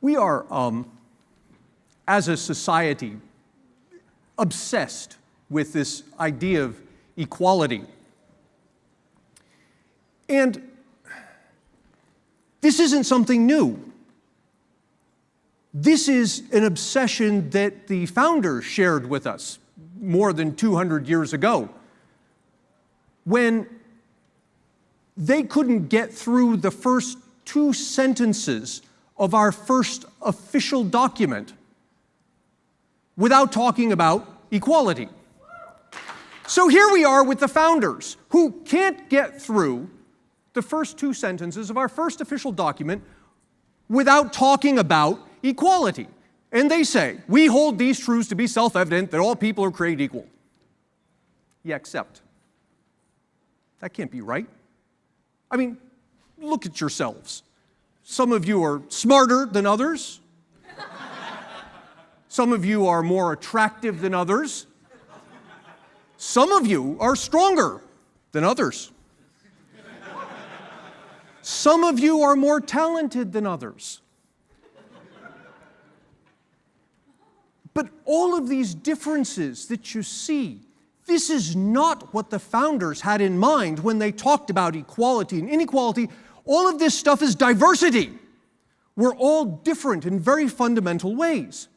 We are, as a society, obsessed with this idea of equality. And this isn't something new. This is an obsession that the founders shared with us more than 200 years ago, when they couldn't get through the first 2 sentences of our first official document without talking about equality. So here we are with the founders, who can't get through the first 2 sentences of our first official document without talking about equality. And they say, we hold these truths to be self-evident, that all people are created equal. Yeah, except. That can't be right. I mean, look at yourselves. Some of you are smarter than others. Some of you are more attractive than others. Some of you are stronger than others. Some of you are more talented than others. But all of these differences that you see, this is not what the founders had in mind when they talked about equality and inequality. All of this stuff is diversity. We're all different in very fundamental ways.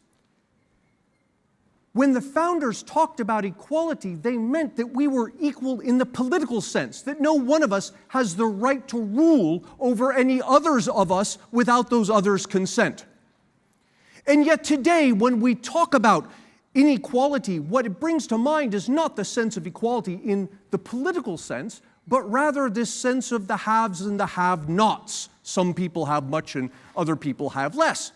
When the founders talked about equality, they meant that we were equal in the political sense, that no one of us has the right to rule over any others of us without those others' consent. And yet today, when we talk about inequality, what it brings to mind is not the sense of equality in the political sense, but rather this sense of the haves and the have-nots. Some people have much and other people have less.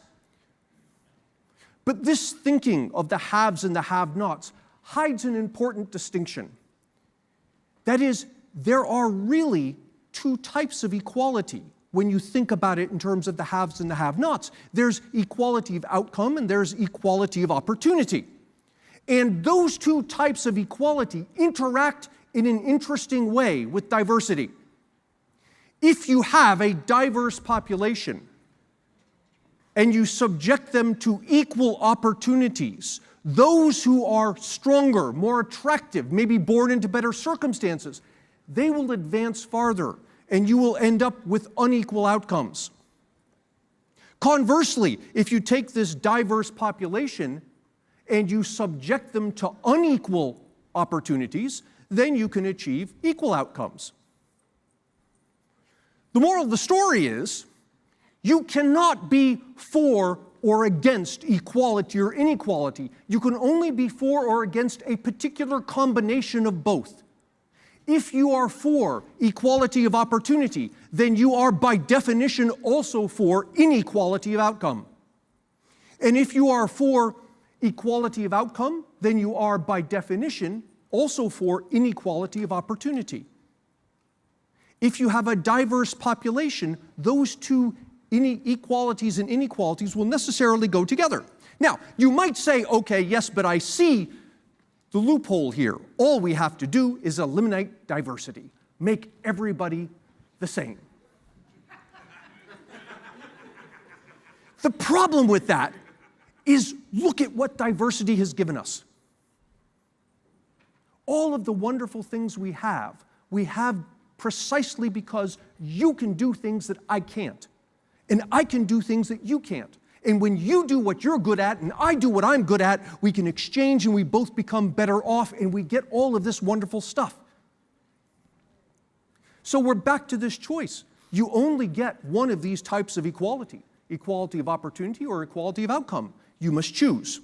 But this thinking of the haves and the have-nots hides an important distinction. That is, there are really 2 types of equality when you think about it in terms of the haves and the have-nots. There's equality of outcome and there's equality of opportunity. And those 2 types of equality interact in an interesting way with diversity. If you have a diverse population and you subject them to equal opportunities, those who are stronger, more attractive, maybe born into better circumstances, they will advance farther, and you will end up with unequal outcomes. Conversely, if you take this diverse population and you subject them to unequal opportunities, then you can achieve equal outcomes. The moral of the story is, you cannot be for or against equality or inequality. You can only be for or against a particular combination of both. If you are for equality of opportunity, then you are by definition also for inequality of outcome. And if you are for equality of outcome, then you are by definition also for inequality of opportunity. If you have a diverse population, those 2 equalities and inequalities will necessarily go together. Now, you might say, okay, yes, but I see the loophole here. All we have to do is eliminate diversity, make everybody the same. The problem with that is, look at what diversity has given us. All of the wonderful things we have precisely because you can do things that I can't. And I can do things that you can't. And when you do what you're good at and I do what I'm good at, we can exchange and we both become better off and we get all of this wonderful stuff. So we're back to this choice. You only get one of these types of equality, equality of opportunity or equality of outcome. You must choose.